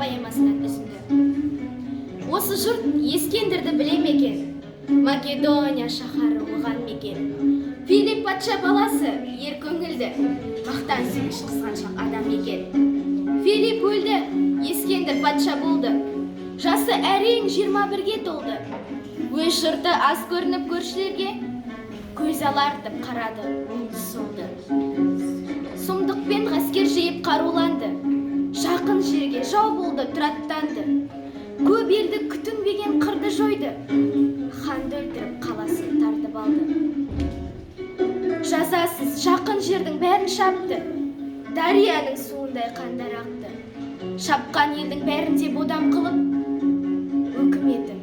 поэмасынан үзінді. Осы жұрт Ескендірді біле мекен, Македония шаһары оған мекен. Филипп патша баласы ер көңілді, мақтан сүйгіш қызғаншақ адам екен. Филипп өлді, Ескендір патша болды. Жасы әрең 21-ге толды. Өз жұрты аз көрініп көршілерге көз алартып қарады, солды. Сұмдықпен ғаскер жиып қаруланды. Жақын жерге жау болды, тұраттанды. Көп елді күтінбеген қырды жойды. Ханды өлтіріп қаласын тартып алды. Жазасыз жақын жердің бәрін шапты. Дарияның суындай қандар ақты. Шапқан елдің бәрінде бодам қылып, өкіметі